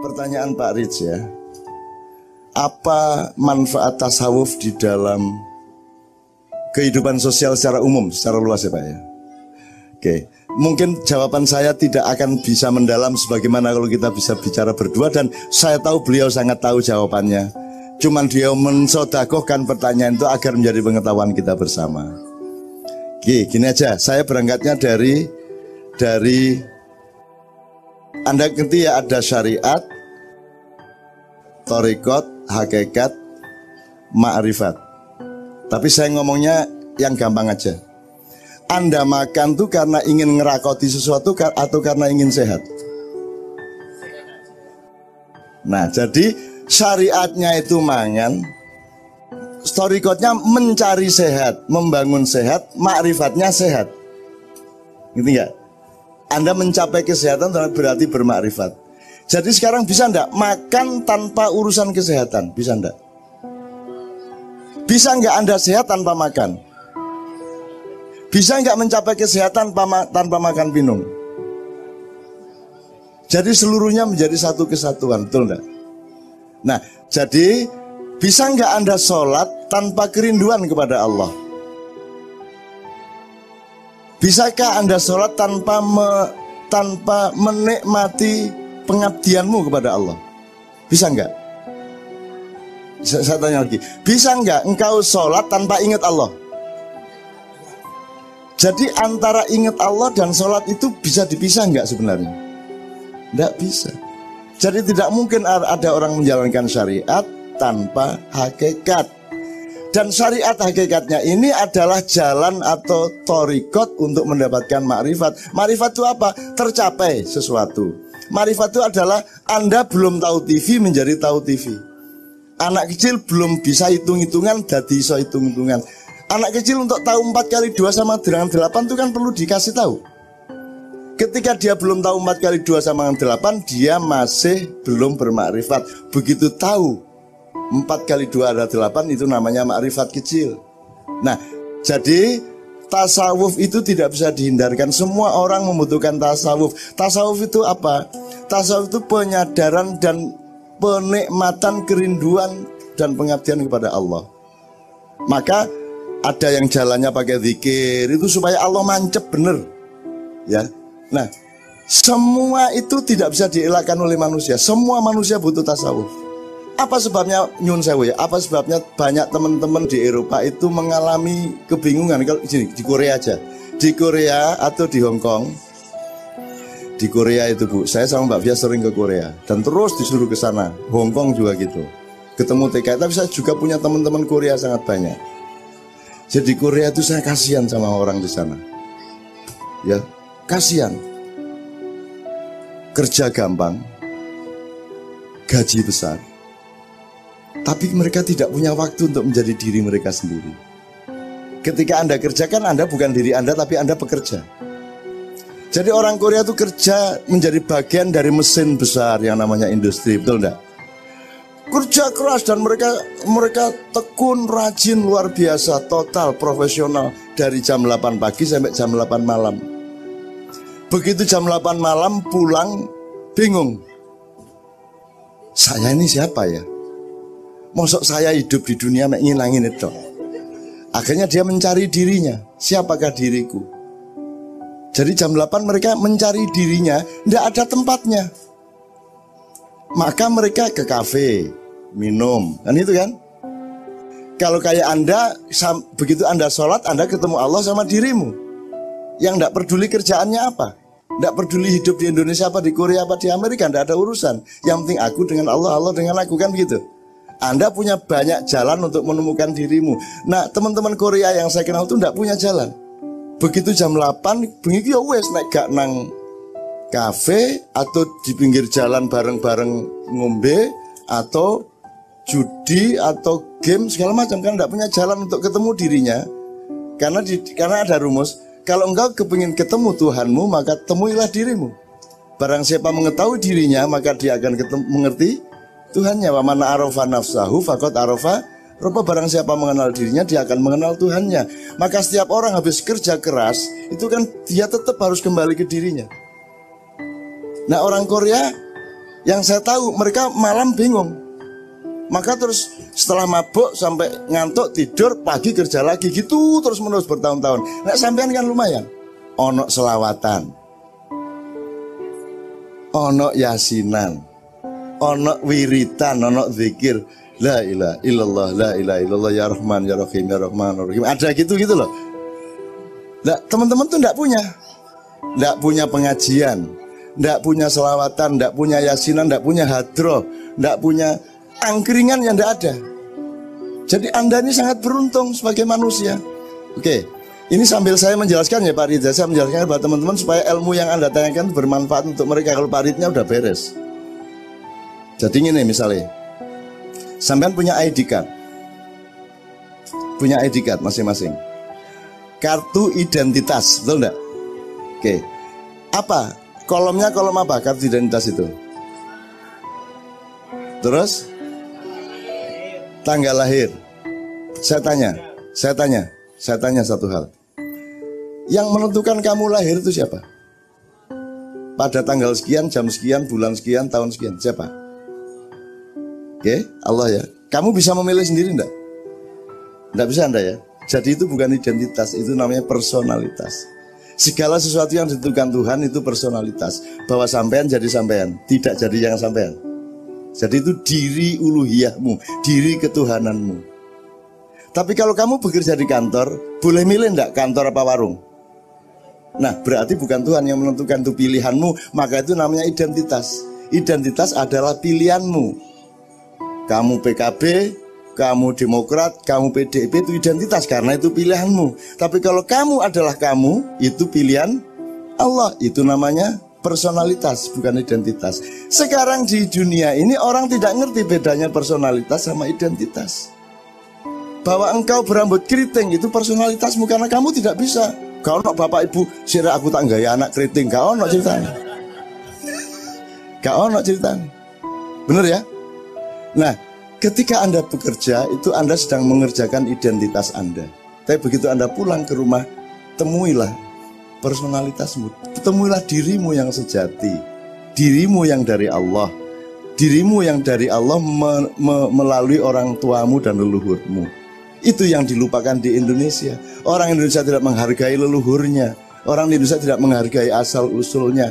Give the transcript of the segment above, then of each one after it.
Pertanyaan Pak Rich ya, apa manfaat tasawuf di dalam kehidupan sosial secara umum, secara luas ya Pak ya? Oke, mungkin jawaban saya tidak akan bisa mendalam sebagaimana kalau kita bisa bicara berdua, dan saya tahu beliau sangat tahu jawabannya. Cuman dia mensodakohkan pertanyaan itu agar menjadi pengetahuan kita bersama. Oke, gini aja, saya berangkatnya dari Anda ngerti ya, ada syariat, thariqat, hakikat, ma'rifat. Tapi saya ngomongnya yang gampang aja. Anda makan tuh karena ingin ngerakoti sesuatu atau karena ingin sehat? Nah, jadi syariatnya itu mangan, thariqatnya mencari sehat, membangun sehat, ma'rifatnya sehat. Gitu nggak? Anda mencapai kesehatan berarti bermakrifat. Jadi sekarang bisa enggak makan tanpa urusan kesehatan? Bisa enggak? Bisa enggak Anda sehat tanpa makan? Bisa enggak mencapai kesehatan tanpa makan minum? Jadi seluruhnya menjadi satu kesatuan, betul enggak? Nah, jadi bisa enggak Anda sholat tanpa kerinduan kepada Allah? Bisakah Anda sholat tanpa menikmati pengabdianmu kepada Allah? Bisa enggak? Saya tanya lagi, bisa enggak engkau sholat tanpa ingat Allah? Jadi antara ingat Allah dan sholat itu bisa dipisah enggak sebenarnya? Enggak bisa. Jadi tidak mungkin ada orang menjalankan syariat tanpa hakikat. Dan syariat hakikatnya ini adalah jalan atau thariqat untuk mendapatkan makrifat. Makrifat itu apa? Tercapai sesuatu. Makrifat itu adalah Anda belum tahu TV menjadi tahu TV. Anak kecil belum bisa hitung-hitungan jadi bisa hitung-hitungan. Anak kecil untuk tahu 4 kali 2 sama dengan 8 itu kan perlu dikasih tahu. Ketika dia belum tahu 4 kali 2 sama dengan 8, dia masih belum bermakrifat. Begitu tahu 4 kali 2 adalah 8, itu namanya makrifat kecil. Nah, jadi tasawuf itu tidak bisa dihindarkan. Semua orang membutuhkan tasawuf. Tasawuf itu apa? Tasawuf itu penyadaran dan penikmatan kerinduan dan pengabdian kepada Allah. Maka ada yang jalannya pakai zikir itu supaya Allah mancep bener. Ya. Nah, semua itu tidak bisa dielakkan oleh manusia. Semua manusia butuh tasawuf. Apa sebabnya nyun sewu ya? Apa sebabnya banyak teman-teman di Eropa itu mengalami kebingungan? Kalau di Korea aja, di Korea atau di Hong Kong, di Korea itu Bu, saya sama Mbak Fia sering ke Korea dan terus disuruh ke sana. Hong Kong juga gitu, ketemu TKI. Tapi saya juga punya teman-teman Korea sangat banyak. Jadi Korea itu saya kasihan sama orang di sana, ya kasihan. Kerja gampang, gaji besar. Tapi mereka tidak punya waktu untuk menjadi diri mereka sendiri. Ketika Anda kerjakan, Anda bukan diri Anda, tapi Anda pekerja. Jadi orang Korea itu kerja menjadi bagian dari mesin besar yang namanya industri, betul enggak? Kerja keras dan mereka tekun, rajin, luar biasa, total, profesional. Dari jam 8 pagi sampai jam 8 malam. Begitu jam 8 malam pulang, bingung. Saya ini siapa ya? Mosok saya hidup di dunia ngilangin itu. Akhirnya dia mencari dirinya. Siapakah diriku? Jadi jam 8 mereka mencari dirinya, tidak ada tempatnya. Maka mereka ke kafe, minum, kan itu kan? Kalau kayak Anda, begitu Anda sholat, Anda ketemu Allah sama dirimu. Yang tidak peduli kerjaannya apa, tidak peduli hidup di Indonesia apa, di Korea apa, di Amerika, tidak ada urusan. Yang penting aku dengan Allah, Allah dengan aku, kan begitu. Anda punya banyak jalan untuk menemukan dirimu. Nah, teman-teman Korea yang saya kenal itu tidak punya jalan. Begitu jam 8, begitu ya wes naik gak nang kafe atau di pinggir jalan bareng-bareng ngombe atau judi atau game segala macam, kan tidak punya jalan untuk ketemu dirinya. Karena ada rumus, kalau engkau kepingin ketemu Tuhanmu, maka temuilah dirimu. Barang siapa mengetahui dirinya, maka dia akan mengerti Tuhannya. Wa man arafa nafsahu faqad arafa rabba. Barang siapa mengenal dirinya, dia akan mengenal Tuhannya. Maka setiap orang habis kerja keras, itu kan dia tetap harus kembali ke dirinya. Nah, orang Korea Yang saya tahu mereka malam bingung. Maka terus setelah mabuk sampai ngantuk tidur, pagi kerja lagi gitu terus menerus bertahun-tahun. Nah sampean kan lumayan. Ono selawatan, ono yasinan, ono wiritan, ono zikir. La ilaha illallah, la ilaha illallah, ya Rahman, ya Rahim, ya Rahman, ya Rahim. Ada gitu-gitu loh. Nah, teman-teman tuh enggak punya pengajian, enggak punya selawatan, enggak punya yasinan, enggak punya hadroh, enggak punya angkringan yang enggak ada. Jadi Anda ini sangat beruntung sebagai manusia. Oke, ini sambil saya menjelaskan ya Pak Ridha, saya menjelaskan buat teman-teman supaya ilmu yang Anda tanyakan bermanfaat untuk mereka. Kalau Pak Ridnya udah beres. Jadi gini misalnya, sampean punya ID card, masing-masing, kartu identitas, betul enggak? Oke, apa kolomnya, kolom apa kartu identitas itu? Terus tanggal lahir. Saya tanya satu hal. Yang menentukan kamu lahir itu siapa? Pada tanggal sekian, jam sekian, bulan sekian, tahun sekian, siapa? Oke, Allah ya. Kamu bisa memilih sendiri enggak? Enggak bisa Anda ya. Jadi itu bukan identitas, itu namanya personalitas. Segala sesuatu yang ditentukan Tuhan itu personalitas. Bahwa sampean jadi sampean, tidak jadi yang sampean. Jadi itu diri uluhiyahmu, diri ketuhananmu. Tapi kalau kamu bekerja di kantor, boleh milih enggak kantor apa warung? Nah, berarti bukan Tuhan yang menentukan, itu pilihanmu. Maka itu namanya identitas. Identitas adalah pilihanmu. Kamu PKB, kamu Demokrat, kamu PDIP, itu identitas karena itu pilihanmu. Tapi kalau kamu adalah kamu, itu pilihan Allah. Itu namanya personalitas, bukan identitas. Sekarang di dunia ini orang tidak ngerti bedanya personalitas sama identitas. Bahwa engkau berambut keriting itu personalitasmu karena kamu tidak bisa. Kau nak bapak ibu, sira aku tak gaya anak keriting, kau nak ceritanya. Kau nak ceritanya. Bener ya? Nah, ketika Anda bekerja, itu Anda sedang mengerjakan identitas Anda. Tapi begitu Anda pulang ke rumah, temuilah personalitasmu. Temuilah dirimu yang sejati, dirimu yang dari Allah, dirimu yang dari Allah melalui orang tuamu dan leluhurmu. Itu yang dilupakan di Indonesia. Orang Indonesia tidak menghargai leluhurnya. Orang Indonesia tidak menghargai asal-usulnya.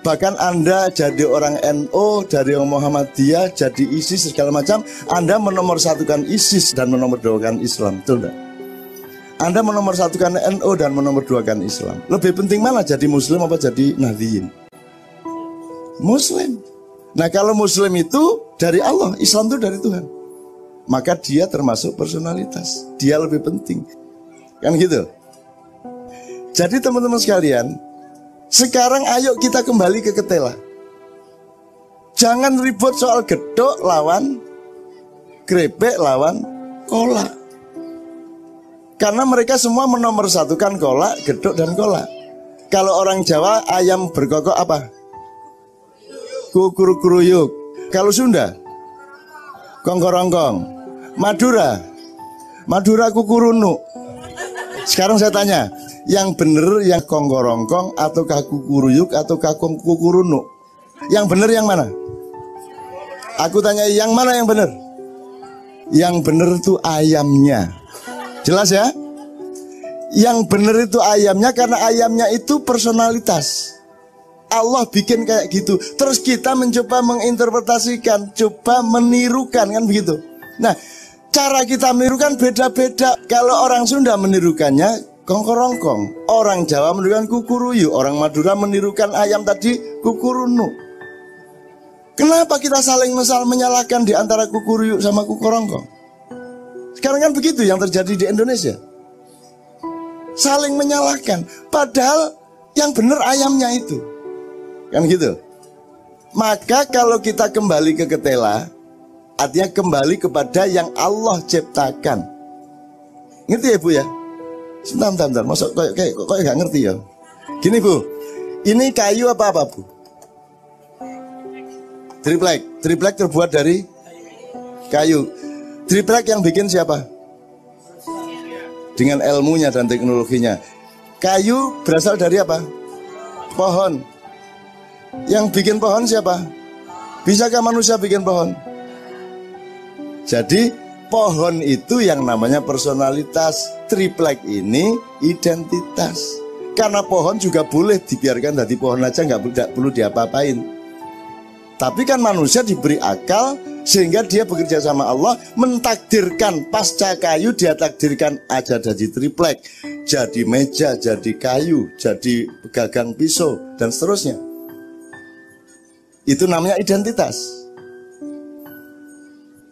Bahkan Anda jadi orang NO, dari orang Muhammadiyah, jadi ISIS segala macam, Anda menomorsatukan ISIS dan menomorduakan Islam, betul enggak? Anda menomorsatukan NO dan menomorduakan Islam. Lebih penting mana, jadi Muslim apa jadi Nahdliyin? Muslim. Nah kalau Muslim itu dari Allah, Islam itu dari Tuhan, maka dia termasuk personalitas. Dia lebih penting, kan gitu. Jadi teman-teman sekalian, sekarang ayo kita kembali ke ketela. Jangan ribut soal gedok lawan krepek lawan kolak. Karena mereka semua menomorsatukan kolak, gedok dan kolak. Kalau orang Jawa ayam berkokok apa? Kukuruyuk. Kalau Sunda kongkorongkong. Madura kukurunuk. Sekarang saya tanya, yang bener yang kongkorongkong ataukah kukuruyuk ataukah kukurunuk? Yang bener yang mana? Aku tanya yang mana yang bener? Yang bener itu ayamnya. Jelas ya? Yang bener itu ayamnya karena ayamnya itu personalitas. Allah bikin kayak gitu. Terus kita mencoba menginterpretasikan, coba menirukan, kan begitu. Nah, cara kita menirukan beda-beda. Kalau orang Sunda menirukannya kongkorongkong, orang Jawa menirukan kukuruyu, orang Madura menirukan ayam tadi kukurunu. Kenapa kita saling menyalahkan di antara kukuruyu sama kukurongkong? Sekarang kan begitu yang terjadi di Indonesia. Saling menyalahkan, padahal yang benar ayamnya itu, kan gitu. Maka kalau kita kembali ke ketela, artinya kembali kepada yang Allah ciptakan. Ngerti ya Bu ya? Sebentar, masuk kayak gak ngerti ya. Gini Bu, ini kayu apa Bu? Triplek terbuat dari kayu. Triplek yang bikin siapa? Dengan ilmunya dan teknologinya. Kayu berasal dari apa? Pohon. Yang bikin pohon siapa? Bisakah manusia bikin pohon? Jadi pohon itu yang namanya personalitas. Triplek ini identitas. Karena pohon juga boleh dibiarkan jadi pohon aja, nggak perlu diapa-apain. Tapi kan manusia diberi akal sehingga dia bekerja sama Allah, mentakdirkan pasca kayu, dia takdirkan aja jadi triplek, jadi meja, jadi kayu, jadi gagang pisau, dan seterusnya. Itu namanya identitas.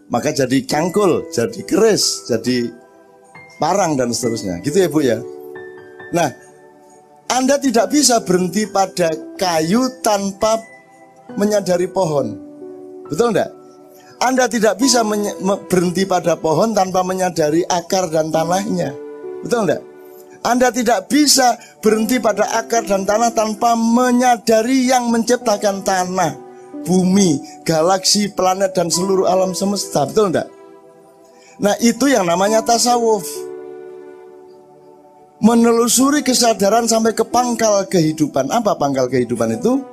Maka jadi cangkul, jadi keris, jadi parang, dan seterusnya. Gitu ya Bu ya. Nah, Anda tidak bisa berhenti pada kayu tanpa menyadari pohon. Betul enggak? Anda tidak bisa berhenti pada pohon tanpa menyadari akar dan tanahnya. Betul enggak? Anda tidak bisa berhenti pada akar dan tanah tanpa menyadari yang menciptakan tanah, bumi, galaksi, planet, dan seluruh alam semesta. Betul enggak? Nah, itu yang namanya tasawuf. Menelusuri kesadaran sampai ke pangkal kehidupan. Apa pangkal kehidupan itu?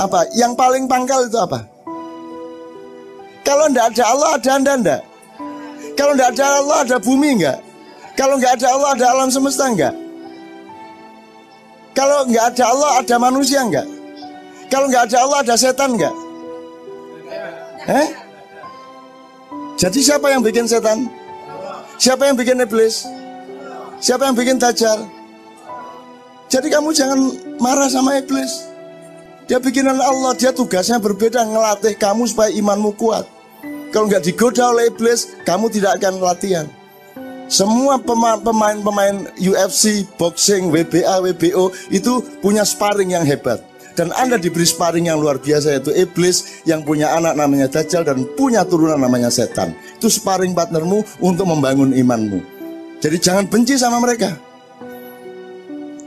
Apa? Yang paling pangkal itu apa? Kalau tidak ada Allah, ada Anda enggak? Kalau tidak ada Allah, ada bumi enggak? Kalau enggak ada Allah, ada alam semesta enggak? Kalau enggak ada Allah, ada manusia enggak? Kalau enggak ada Allah, ada setan enggak? Jadi siapa yang bikin setan? Siapa yang bikin iblis? Siapa yang bikin Dajjal? Jadi kamu jangan marah sama iblis. Dia bikinan Allah, dia tugasnya berbeda, ngelatih kamu supaya imanmu kuat. Kalau nggak digoda oleh iblis, kamu tidak akan latihan. Semua pemain-pemain UFC, boxing, WBA, WBO itu punya sparring yang hebat. Dan Anda diberi sparring yang luar biasa, yaitu iblis yang punya anak namanya Dajjal dan punya turunan namanya setan. Itu sparring partnermu untuk membangun imanmu. Jadi jangan benci sama mereka.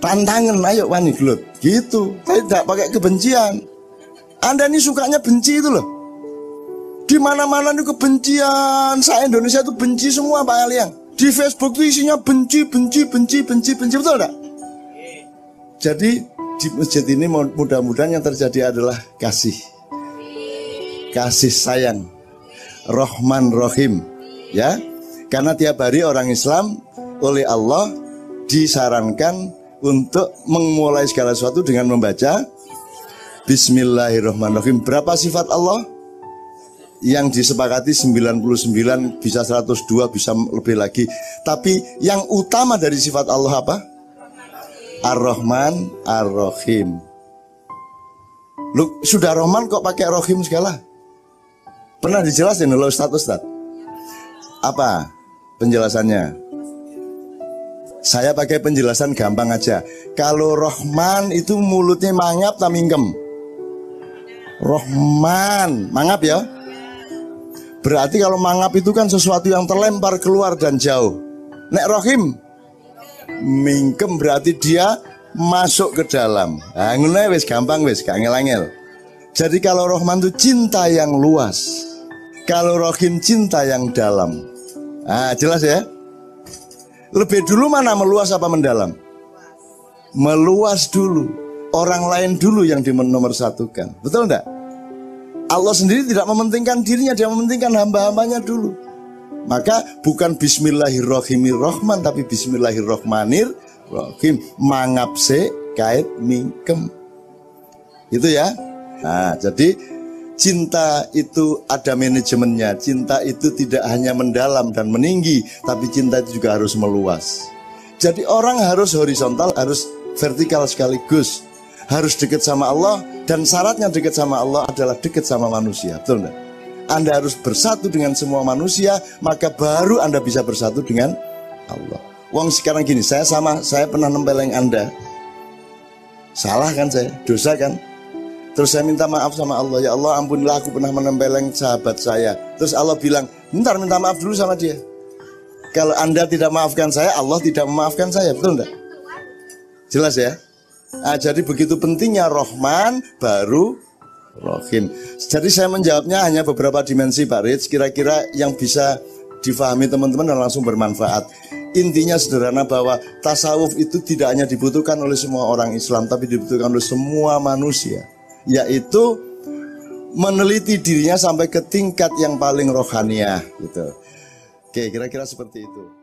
Tantangan, ayo wani gelut. Gitu, tidak pakai kebencian. Anda ini sukanya benci itu loh. Di mana-mana itu kebencian. Se-Indonesia itu benci semua Pak Aliang. Di Facebook itu isinya benci, betul tak? Jadi di masjid ini mudah-mudahan yang terjadi adalah kasih. Kasih sayang. Rahman Rahim. Ya. Karena tiap hari orang Islam oleh Allah disarankan untuk memulai segala sesuatu dengan membaca Bismillahirrahmanirrahim. Berapa sifat Allah? Yang disepakati 99, bisa 102, bisa lebih lagi. Tapi yang utama dari sifat Allah apa? Ar-Rahman, Ar-Rahim. Lu sudah Rahman kok pakai Rahim segala? Pernah dijelasin oleh Ustaz? Apa penjelasannya? Saya pakai penjelasan gampang aja. Kalau Rahman itu mulutnya mangap tak mingkem. Rahman, mangap ya. Berarti kalau mangap itu kan sesuatu yang terlempar keluar dan jauh. Nek Rahim, mingkem berarti dia masuk ke dalam. Nah, ngono wis gampang wis, gak ngel-ngel. Jadi kalau Rahman itu cinta yang luas. Kalau Rahim cinta yang dalam. Ah, jelas ya? Lebih dulu mana, meluas apa mendalam? Meluas dulu. Orang lain dulu yang dinomorsatukan. Betul enggak? Allah sendiri tidak mementingkan dirinya, dia mementingkan hamba-hambanya dulu. Maka bukan Bismillahirrahmanirrahim, tapi Bismillahirrahmanirrahim. Mangapse kait mingkem. Itu ya. Nah, jadi cinta itu ada manajemennya. Cinta itu tidak hanya mendalam dan meninggi, tapi cinta itu juga harus meluas. Jadi orang harus horizontal, harus vertikal sekaligus. Harus dekat sama Allah, dan syaratnya dekat sama Allah adalah dekat sama manusia. Betul enggak? Anda harus bersatu dengan semua manusia, maka baru Anda bisa bersatu dengan Allah. Wong sekarang gini, saya pernah nempeleng Anda. Salah kan saya? Dosa kan? Terus saya minta maaf sama Allah. Ya Allah, ampunilah aku pernah menempeleng sahabat saya. Terus Allah bilang, bentar, minta maaf dulu sama dia. Kalau Anda tidak maafkan saya, Allah tidak memaafkan saya. Betul enggak? Jelas ya? Nah, jadi begitu pentingnya Rahman baru Rahim. Jadi saya menjawabnya hanya beberapa dimensi Pak Rich, kira-kira yang bisa difahami teman-teman dan langsung bermanfaat. Intinya sederhana bahwa tasawuf itu tidak hanya dibutuhkan oleh semua orang Islam, tapi dibutuhkan oleh semua manusia. Yaitu meneliti dirinya sampai ke tingkat yang paling rohaniah gitu. Oke, kira-kira seperti itu.